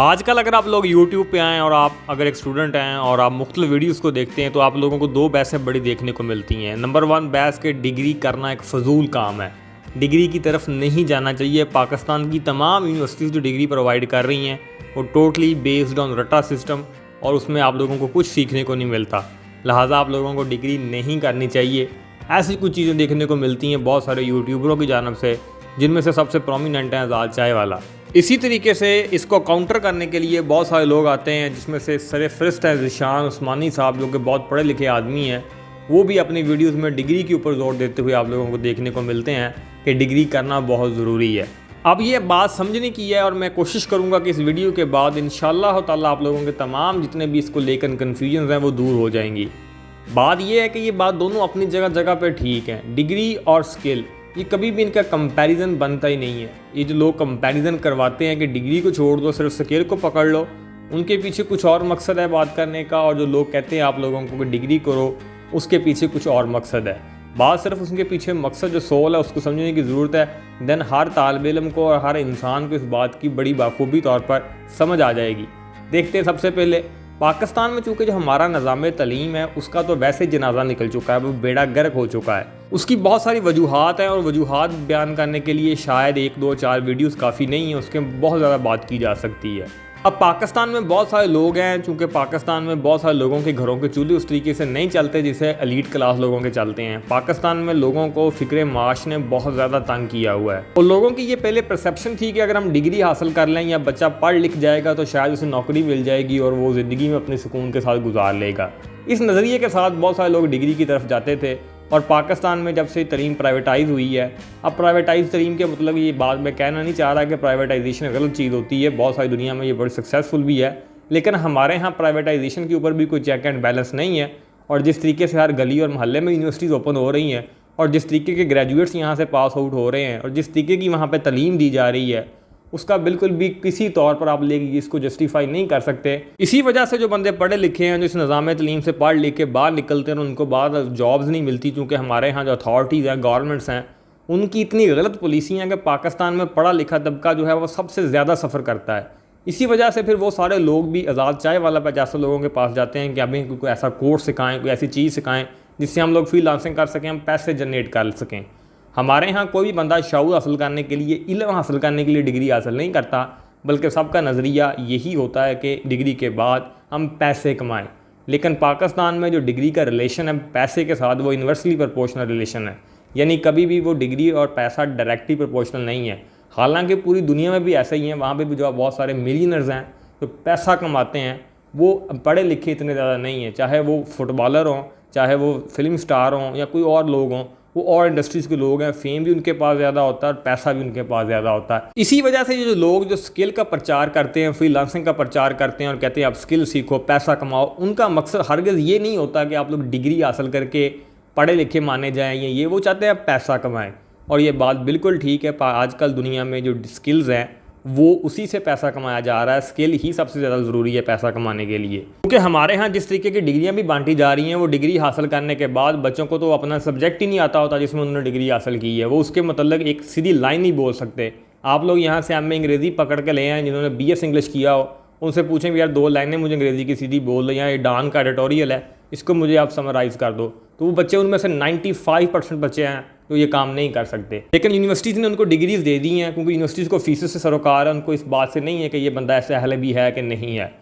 आजकल अगर आप लोग यूट्यूब पे आएँ और आप अगर एक स्टूडेंट हैं और आप मुख्तलिफ वीडियोज़ को देखते हैं तो आप लोगों को दो बहसें बड़ी देखने को मिलती हैं। नंबर वन बहस के डिग्री करना एक फ़जूल काम है, डिग्री की तरफ नहीं जाना चाहिए। पाकिस्तान की तमाम यूनिवर्सिटीज़ जो डिग्री प्रोवाइड कर रही हैं वो टोटली बेस्ड ऑन रटा सिस्टम और उसमें आप लोगों को कुछ सीखने को नहीं मिलता। लिहाजा आप लोगों को डिग्री नहीं करनी चाहिए। ऐसी कुछ चीज़ें देखने को मिलती हैं बहुत सारे यूट्यूबरों की जानब से, जिनमें से सबसे प्रोमिनेंट है आज़ाद चाय वाला। इसी तरीके से इसको काउंटर करने के लिए बहुत सारे लोग आते हैं, जिसमें से सरफ़हरिस्त है ज़ीशान उस्मानी साहब, जो कि बहुत पढ़े लिखे आदमी हैं। वो भी अपनी वीडियोस में डिग्री के ऊपर जोर देते हुए आप लोगों को देखने को मिलते हैं कि डिग्री करना बहुत ज़रूरी है। अब ये बात समझने की है और मैं कोशिश करूँगा कि इस वीडियो के बाद इंशाअल्लाह ताला आप लोगों के तमाम जितने भी इसको लेकर कन्फ्यूजन हैं वो दूर हो जाएंगी। बात यह है कि ये बात दोनों अपनी जगह जगह पे ठीक है। डिग्री और स्किल ये कभी भी इनका कंपैरिजन बनता ही नहीं है। ये जो लोग कंपैरिजन करवाते हैं कि डिग्री को छोड़ दो सिर्फ स्किल को पकड़ लो, उनके पीछे कुछ और मकसद है बात करने का। और जो लोग कहते हैं आप लोगों को कि डिग्री करो, उसके पीछे कुछ और मकसद है। बात सिर्फ उसके पीछे मकसद जो सोल है उसको समझने की ज़रूरत है। देन हर तालिब इल्म को और हर इंसान को इस बात की बड़ी बाखूबी तौर पर समझ आ जाएगी। देखते हैं सबसे पहले पाकिस्तान में चूँकि जो हमारा निज़ाम तलीम है उसका तो वैसे जनाजा निकल चुका है, वो बेड़ा गर्क हो चुका है। उसकी बहुत सारी वजूहात हैं और वजूहात बयान करने के लिए शायद 1, 2, 4 वीडियोस काफ़ी नहीं है, उसके बहुत ज़्यादा बात की जा सकती है। अब पाकिस्तान में बहुत सारे लोग हैं, चूँकि पाकिस्तान में बहुत सारे लोगों के घरों के चूल्हे उस तरीके से नहीं चलते जिसे एलीट क्लास लोगों के चलते हैं। पाकिस्तान में लोगों को फ़िक्र माश ने बहुत ज़्यादा तंग किया हुआ है और लोगों की ये पहले परसेप्शन थी कि अगर हम डिग्री हासिल कर लें या बच्चा पढ़ लिख जाएगा तो शायद उसे नौकरी मिल जाएगी और वो ज़िंदगी में अपने सुकून के साथ गुजार लेगा। इस नज़रिए के साथ बहुत सारे लोग डिग्री की तरफ जाते थे। और पाकिस्तान में जब से तलीम प्राइवेटाइज़ हुई है, अब प्राइवेटाइज तलीम के मतलब ये बात मैं कहना नहीं चाह रहा कि प्राइवेटाइजेशन गलत चीज़ होती है, बहुत सारी दुनिया में ये बड़ी सक्सेसफुल भी है, लेकिन हमारे यहाँ प्राइवेटाइजेशन के ऊपर भी कोई चेक एंड बैलेंस नहीं है। और जिस तरीके से हर गली और मोहल्ले में यूनिवर्सिटीज़ ओपन हो रही हैं और जिस तरीके के ग्रेजुएट्स यहाँ से पास आउट हो रहे हैं और जिस तरीके की वहाँ पर तलीम दी जा रही है, उसका बिल्कुल भी किसी तौर पर आप लेके इसको जस्टिफाई नहीं कर सकते। इसी वजह से जो बंदे पढ़े लिखे हैं, जो इस निज़ाम तलीम से पढ़ लिख के बाहर निकलते हैं और उनको बाद जॉब्स नहीं मिलती, क्योंकि हमारे यहाँ जो अथॉरिटीज़ हैं, गवर्नमेंट्स हैं, उनकी इतनी गलत पॉलिसियाँ हैं कि पाकिस्तान में पढ़ा लिखा तबका जो है वो सबसे ज़्यादा सफ़र करता है। इसी वजह से फिर वो सारे लोग भी आज़ाद चाय वाला पे जैसे लोगों के पास जाते हैं कि हमें कोई ऐसा कोर्स सिखाएँ, कोई ऐसी चीज़ सिखाएँ जिससे हम लोग फ्रीलांसिंग कर सकें, हम पैसे जनरेट कर सकें। हमारे यहाँ कोई भी बंदा शऊर हासिल करने के लिए, इल्म हासिल करने के लिए डिग्री हासिल नहीं करता, बल्कि सबका नज़रिया यही होता है कि डिग्री के बाद हम पैसे कमाएं। लेकिन पाकिस्तान में जो डिग्री का रिलेशन है पैसे के साथ, वो इन्वर्सली प्रोपोर्शनल रिलेशन है, यानी कभी भी वो डिग्री और पैसा डायरेक्टली प्रोपोर्शनल नहीं है। हालांकि पूरी दुनिया में भी ऐसा ही है, वहाँ पर भी जो बहुत सारे मिलियनर्स हैं जो पैसा कमाते हैं वो पढ़े लिखे इतने ज़्यादा नहीं हैं, चाहे वो फुटबॉलर हों, चाहे वो फिल्म स्टार हों या कोई और लोग हों, वो और इंडस्ट्रीज़ के लोग हैं। फेम भी उनके पास ज़्यादा होता है और पैसा भी उनके पास ज़्यादा होता है। इसी वजह से ये जो लोग जो स्किल का प्रचार करते हैं, फ्रीलांसिंग का प्रचार करते हैं और कहते हैं आप स्किल सीखो, पैसा कमाओ, उनका मकसद हरगिज़ ये नहीं होता कि आप लोग डिग्री हासिल करके पढ़े लिखे माने जाएँ या ये, वो चाहते हैं आप पैसा कमाएँ। और ये बात बिल्कुल ठीक है, आजकल दुनिया में जो स्किल्स हैं वो उसी से पैसा कमाया जा रहा है। स्किल ही सबसे ज़्यादा ज़रूरी है पैसा कमाने के लिए, क्योंकि हमारे यहाँ जिस तरीके की डिग्रियाँ भी बांटी जा रही हैं, वो डिग्री हासिल करने के बाद बच्चों को तो अपना सब्जेक्ट ही नहीं आता होता जिसमें उन्होंने डिग्री हासिल की है। वो उसके मतलब एक सीधी लाइन नहीं बोल सकते। आप लोग यहाँ से एम ए अंग्रेज़ी पकड़ के ले आए जिन्होंने BS इंग्लिश किया हो, उनसे पूछें यार 2 लाइनें मुझे अंग्रेज़ी की सीधी बोल दो, या ये डान का एडिटोरियल है इसको मुझे आप समराइज़ कर दो, तो वो बच्चे, उनमें से 95% बच्चे हैं तो ये काम नहीं कर सकते। लेकिन यूनिवर्सिटीज़ ने उनको डिग्रीज़ दे दी हैं, क्योंकि यूनिवर्सिटीज़ को फीस से सरोकार है, उनको इस बात से नहीं है कि ये बंदा ऐसे अहल भी है कि नहीं है।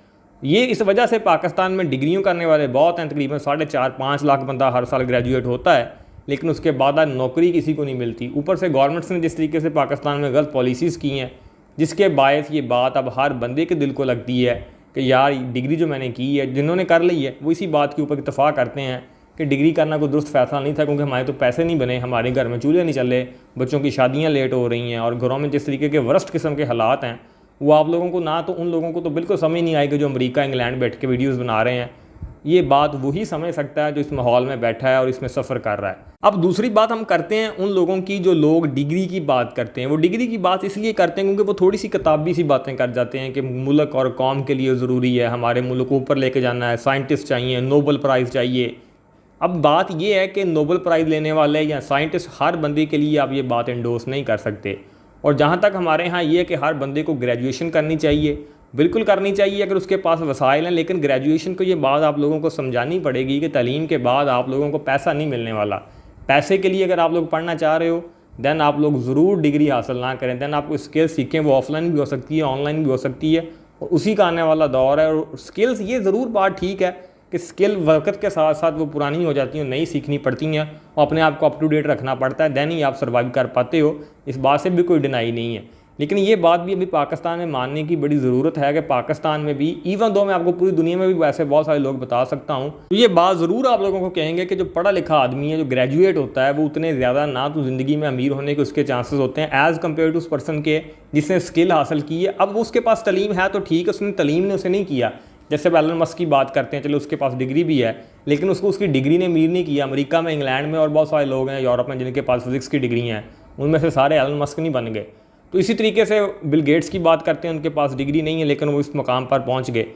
ये इस वजह से पाकिस्तान में डिग्रियों करने वाले बहुत हैं, तकरीबन 4.5-5 लाख बंदा हर साल ग्रेजुएट होता है, लेकिन उसके बाद नौकरी किसी को नहीं मिलती। ऊपर से गवर्नमेंट्स ने जिस तरीके से पाकिस्तान में गलत पॉलिसीज़ की हैं, जिसके बायस ये बात अब हर बंदे के दिल को लगती है कि यार डिग्री जो मैंने की है, जिन्होंने कर ली है वो इसी बात के ऊपर इत्तफाक करते हैं कि डिग्री करना कोई दुरुस्त फैसला नहीं था, क्योंकि हमारे तो पैसे नहीं बने, हमारे घर में चूल्हे नहीं चले, बच्चों की शादियां लेट हो रही हैं और घरों में जिस तरीके के वर्स्ट किस्म के हालात हैं, वो आप लोगों को ना, तो उन लोगों को तो बिल्कुल समझ नहीं आएगी जो अमेरिका इंग्लैंड बैठ के वीडियोज़ बना रहे हैं। ये बात वही समझ सकता है जो इस माहौल में बैठा है और इसमें सफ़र कर रहा है। अब दूसरी बात हम करते हैं उन लोगों की जो लोग डिग्री की बात करते हैं। वो डिग्री की बात इसलिए करते हैं क्योंकि वो थोड़ी सी किताबी सी बातें कर जाते हैं कि मुल्क और कौम के लिए ज़रूरी है, हमारे मुल्क को ऊपर लेके जाना है, साइंटिस्ट चाहिए, नोबल प्राइज़ चाहिए। अब बात यह है कि नोबल प्राइज़ लेने वाले या साइंटिस्ट हर बंदे के लिए आप ये बात एंडोर्स नहीं कर सकते। और जहाँ तक हमारे यहाँ ये है कि हर बंदे को ग्रेजुएशन करनी चाहिए, बिल्कुल करनी चाहिए अगर उसके पास वसाइल हैं, लेकिन ग्रेजुएशन को ये बात आप लोगों को समझानी पड़ेगी कि तालीम के बाद आप लोगों को पैसा नहीं मिलने वाला। पैसे के लिए अगर आप लोग पढ़ना चाह रहे हो देन आप लोग ज़रूर डिग्री हासिल ना करें, देन आपको स्किल्स सीखें, वो ऑफलाइन भी हो सकती है, ऑनलाइन भी हो सकती है, और उसी का आने वाला दौर है। और स्किल्स, ये ज़रूर बात ठीक है कि स्किल वक्त के साथ साथ वो पुरानी हो जाती हैं, नई सीखनी पड़ती हैं और अपने आप को अप टू डेट रखना पड़ता है, देन ही आप सर्वाइव कर पाते हो। इस बात से भी कोई डिनाई नहीं है। लेकिन ये बात भी अभी पाकिस्तान में मानने की बड़ी ज़रूरत है कि पाकिस्तान में भी, इवन दो मैं आपको पूरी दुनिया में भी वैसे बहुत सारे लोग बता सकता हूँ, तो ये बात ज़रूर आप लोगों को कहेंगे कि जो पढ़ा लिखा आदमी है, जो ग्रेजुएट होता है, वो उतने ज़्यादा ना तो ज़िंदगी में अमीर होने के उसके चांसेस होते हैं एज़ कम्पेयर टू उस पर्सन के जिसने स्किल हासिल की है। अब उसके पास तलीम है तो ठीक है, उसने तलीम ने उसे नहीं किया। जैसे एलन मस्क की बात करते हैं, चलो उसके पास डिग्री भी है लेकिन उसको उसकी डिग्री ने अमीर नहीं किया। अमेरिका में, इंग्लैंड में और बहुत सारे लोग हैं यूरोप में जिनके पास फिजिक्स की डिग्री हैं, उनमें से सारे एलन मस्क नहीं बन गए। तो इसी तरीके से बिल गेट्स की बात करते हैं, उनके पास डिग्री नहीं है लेकिन वो इस मकाम पर पहुंच गए।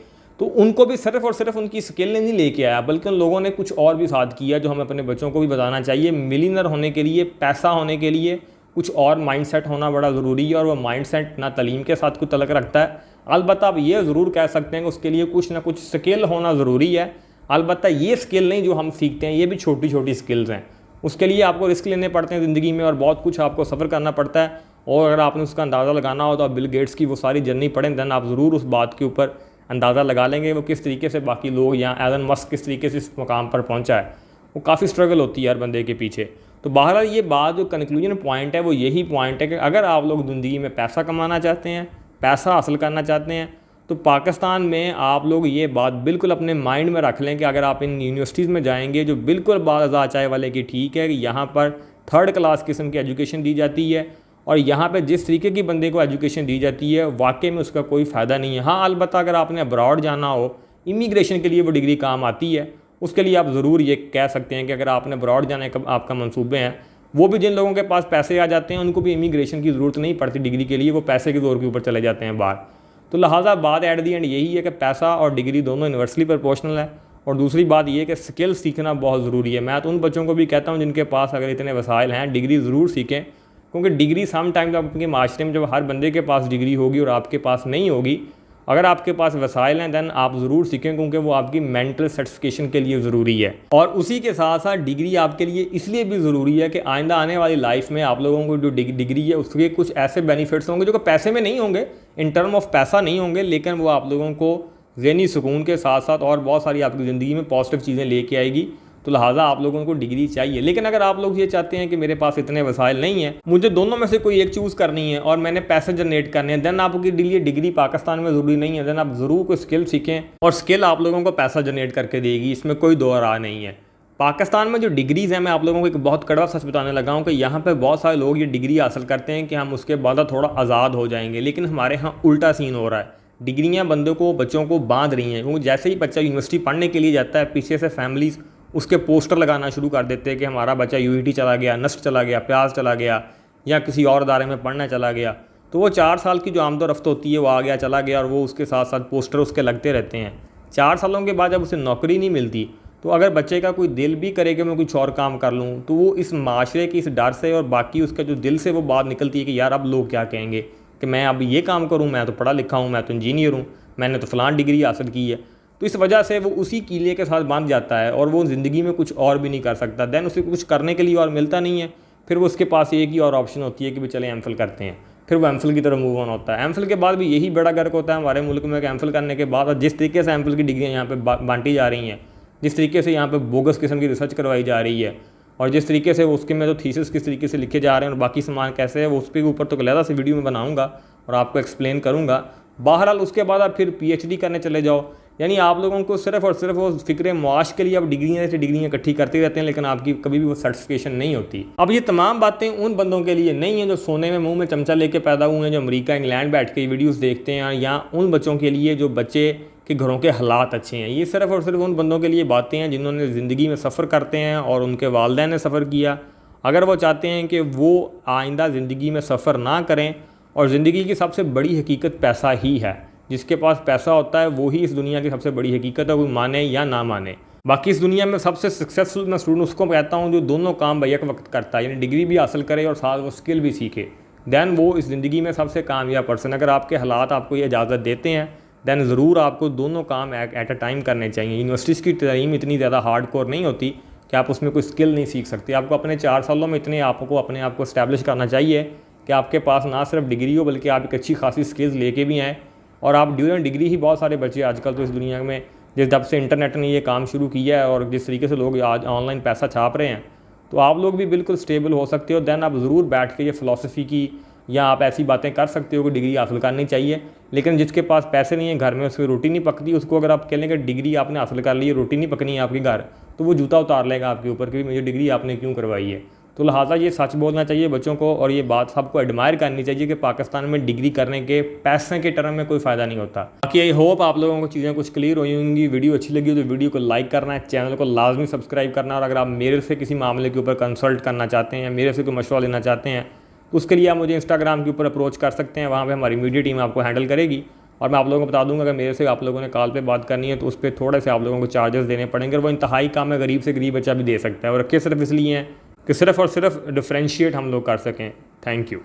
तो उनको भी सिर्फ और सिर्फ उनकी स्किल ने नहीं लेके आया, बल्कि उन लोगों ने कुछ और भी साथ किया जो हमें अपने बच्चों को भी बताना चाहिए। मिलियनर होने के लिए, पैसा होने के लिए कुछ और माइंडसेट होना बड़ा ज़रूरी है, और वो माइंडसेट ना तालीम के साथ कुछ तल्लुक़ रखता है। अलबत्ता आप ये ज़रूर कह सकते हैं कि उसके लिए कुछ ना कुछ स्किल होना ज़रूरी है। अलबत्ता ये स्किल नहीं जो हम सीखते हैं, ये भी छोटी छोटी स्किल्स हैं। उसके लिए आपको रिस्क लेने पड़ते हैं ज़िंदगी में और बहुत कुछ आपको सफ़र करना पड़ता है। और अगर आपने उसका अंदाज़ा लगाना हो तो आप बिल गेट्स की वो सारी जर्नी पढ़ें, देन आप ज़रूर उस बात के ऊपर अंदाज़ा लगा लेंगे वो किस तरीके से बाकी लोग, या एलन मस्क किस तरीके से इस मुकाम पर पहुंचा है। वो काफ़ी स्ट्रगल होती है हर बंदे के पीछे। तो बहरहाल ये बात जो कंक्लूजन पॉइंट है वो यही पॉइंट है कि अगर आप लोग ज़िंदगी में पैसा कमाना चाहते हैं, पैसा हासिल करना चाहते हैं, तो पाकिस्तान में आप लोग ये बात बिल्कुल अपने माइंड में रख लें कि अगर आप इन यूनिवर्सिटीज़ में जाएंगे जो बिल्कुल बाज़ा चाय वाले की ठीक है कि यहाँ पर थर्ड क्लास किस्म की एजुकेशन दी जाती है, और यहाँ पे जिस तरीके की बंदे को एजुकेशन दी जाती है वाकई में उसका कोई फ़ायदा नहीं है। हाँ, अलबत्ता अगर आपने अब्रॉड जाना हो, इमिग्रेशन के लिए वो डिग्री काम आती है, उसके लिए आप ज़रूर ये कह सकते हैं कि अगर आपने अब्रॉड जाने का आपका मंसूबे हैं, वो भी जिन लोगों के पास पैसे आ जाते हैं उनको भी इमिग्रेशन की ज़रूरत नहीं पड़ती डिग्री के लिए, वो पैसे के ज़ोर के ऊपर चले जाते हैं बाहर। तो लिहाजा बात एट दी एंड यही है कि पैसा और डिग्री दोनों यूनिवर्सली प्रोपोर्शनल है। और दूसरी बात ये है कि स्किल सीखना बहुत ज़रूरी है। मैं तो उन बच्चों को भी कहता हूँ जिनके पास अगर इतने वसाइल हैं, डिग्री ज़रूर सीखें, क्योंकि डिग्री सम टाइम आपके माशरे में जब हर बंदे के पास डिग्री होगी और आपके पास नहीं होगी, अगर आपके पास वसाइल हैं देन आप ज़रूर सीखें, क्योंकि वो आपकी मेंटल सेटिस्फिकेशन के लिए ज़रूरी है। और उसी के साथ साथ डिग्री आपके लिए इसलिए भी ज़रूरी है कि आइंदा आने वाली लाइफ में आप लोगों को जो डिग्री है उसके कुछ ऐसे बेनिफिट्स होंगे जो कि पैसे में नहीं होंगे, इन टर्म ऑफ पैसा नहीं होंगे, लेकिन वो आप लोगों को ज़हनी सुकून के साथ साथ और बहुत सारी आपकी ज़िंदगी में पॉजिटिव चीज़ें लेके आएगी। तो लिहाजा आप लोगों को डिग्री चाहिए। लेकिन अगर आप लोग ये चाहते हैं कि मेरे पास इतने वसाइल नहीं हैं, मुझे दोनों में से कोई एक चूज़ करनी है और मैंने पैसे जनरेट करने हैं, देन आपके लिए डिग्री पाकिस्तान में ज़रूरी नहीं है। देन आप ज़रूर कोई स्किल सीखें, और स्किल आप लोगों को पैसा जनरेट करके देगी, इसमें कोई दो राह नहीं है। पाकिस्तान में जो डिग्रीज़ हैं, मैं आप लोगों को एक बहुत कड़वा सच बताने लगा हूँ कि यहाँ पर बहुत सारे लोग ये डिग्री हासिल करते हैं कि हम उसके बाद थोड़ा आज़ाद हो जाएंगे, लेकिन हमारे यहाँ उल्टा सीन हो रहा है। डिग्रियाँ बच्चों को बांध रही हैं, क्योंकि जैसे ही बच्चा यूनिवर्सिटी पढ़ने के लिए जाता है, पीछे से फैमिलीज़ उसके पोस्टर लगाना शुरू कर देते हैं कि हमारा बच्चा यूईटी चला गया, नस्ट चला गया, प्याज चला गया, या किसी और इदारे में पढ़ना चला गया। तो वो 4 साल की जो आमदोरफ्त होती है वो आ गया चला गया, और वो उसके साथ साथ पोस्टर उसके लगते रहते हैं। 4 सालों के बाद जब उसे नौकरी नहीं मिलती, तो अगर बच्चे का कोई दिल भी करे कि मैं कुछ और काम कर लूँ, तो वो इस माशरे के इस डर से और बाकी उसका जो दिल से वो बात निकलती है कि यार अब लोग क्या कहेंगे कि मैं अब ये काम करूँ, मैं तो पढ़ा लिखा हूँ, मैं तो इंजीनियर हूँ, मैंने तो फ़लाँ डिग्री हासिल की है। तो इस वजह से वो उसी कीले के साथ बांध जाता है और वो ज़िंदगी में कुछ और भी नहीं कर सकता। देन उसे कुछ करने के लिए और मिलता नहीं है। फिर वो उसके पास एक ही और ऑप्शन होती है कि भाई चले एमफिल करते हैं। फिर वो एमफिल की तरफ मूव ऑन होता है। एमफिल के बाद भी यही बड़ा गर्क होता है हमारे मुल्क में कि एमफिल करने के बाद, और जिस तरीके से एमफिल की डिग्रियाँ यहाँ पर बांटी जा रही हैं, जिस तरीके से यहाँ पर बोगस किस्म की रिसर्च करवाई जा रही है, और जिस तरीके से उसके में तो थीसिस किस तरीके से लिखे जा रहे हैं और बाकी सामान कैसे है, वो उस पर ऊपर तो अलग से वीडियो में बनाऊँगा और आपको एक्सप्लेन करूँगा। बहरहाल उसके बाद आप फिर PhD करने चले जाओ, यानी आप लोगों को सिर्फ और सिर्फ वो फ़िक्र मुआश के लिए आप डिग्रियाँ इकट्ठी करते रहते हैं, लेकिन आपकी कभी भी वो सर्टिफिकेशन नहीं होती। अब ये तमाम बातें उन बंदों के लिए नहीं हैं जो सोने में मुंह में चमचा लेके पैदा हुए हैं, जो अमेरिका इंग्लैंड बैठ के वीडियोस देखते हैं, या उन बच्चों के लिए जो बच्चे के घरों के हालात अच्छे हैं। ये सिर्फ और सिर्फ उन बंदों के लिए बातें हैं जिन्होंने ज़िंदगी में सफ़र करते हैं और उनके वालिदैन ने सफ़र किया। अगर वो चाहते हैं कि वो आइंदा ज़िंदगी में सफ़र ना करें, और ज़िंदगी की सबसे बड़ी हकीकत पैसा ही है, जिसके पास पैसा होता है वो ही इस दुनिया की सबसे बड़ी हकीकत है, कोई माने या ना माने। बाकी इस दुनिया में सबसे सक्सेसफुल मैं स्टूडेंट उसको कहता हूँ जो दोनों काम बैक वक्त करता है, यानी डिग्री भी हासिल करे और साथ वो स्किल भी सीखे। देन वो इस ज़िंदगी में सबसे कामयाब पर्सन। अगर आपके हालात आपको ये इजाज़त देते हैं दैन ज़रूर आपको दोनों काम एट अ टाइम करने चाहिए। यूनिवर्सिटीज़ की तालीम इतनी ज़्यादा हार्ड कोर नहीं होती कि आप उसमें कोई स्किल नहीं सीख सकते। आपको अपने 4 सालों में इतने आपको अपने आप को इस्टेब्लिश करना चाहिए कि आपके पास ना सिर्फ डिग्री हो बल्कि आप एक अच्छी खासी स्किल्स लेके भी आएँ। और आप ड्यूरिंग डिग्री ही बहुत सारे बच्चे आजकल तो इस दुनिया में, जिस जब से इंटरनेट ने ये काम शुरू किया है और जिस तरीके से लोग आज ऑनलाइन पैसा छाप रहे हैं, तो आप लोग भी बिल्कुल स्टेबल हो सकते हो। दैन आप ज़रूर बैठ के ये फ़िलासफ़ी की या आप ऐसी बातें कर सकते हो कि डिग्री हासिल करनी चाहिए। लेकिन जिसके पास पैसे नहीं है, घर में उसकी रोटी नहीं पकती, उसको अगर आप कह लें कि डिग्री आपने हासिल कर ली है, रोटी नहीं पकनी है आपके घर, तो वो जूता उतार लेगा आपके ऊपर कि मुझे डिग्री आपने क्यों करवाई है। तो लिहाजा ये सच बोलना चाहिए बच्चों को और ये बात सबको एडमायर करनी चाहिए कि पाकिस्तान में डिग्री करने के पैसे के टर्म में कोई फ़ायदा नहीं होता। बाकी आई होप आप लोगों को चीज़ें कुछ क्लियर हुई होंगी। वीडियो अच्छी लगी हो तो वीडियो को लाइक करना है, चैनल को लाजमी सब्सक्राइब करना। और अगर आप मेरे से किसी मामले के ऊपर कंसल्ट करना चाहते हैं या मेरे से कोई मशवरा लेना चाहते हैं तो उसके लिए आप मुझे इंस्टाग्राम के ऊपर अप्रोच कर सकते हैं। वहाँ पर हमारी मीडिया टीम आपको हैंडल करेगी। और मैं आप लोगों को बता दूंगा अगर मेरे से आप लोगों ने कॉल पे बात करनी है तो उस पर थोड़े से आप लोगों को चार्जेस देने पड़ेंगे। और वो इंतहाई काम है, गरीब से गरीब बच्चा भी दे सकता है। और रखे सिर्फ इसलिए हैं कि सिर्फ़ और सिर्फ डिफ्रेंशिएट हम लोग कर सकें। Thank you.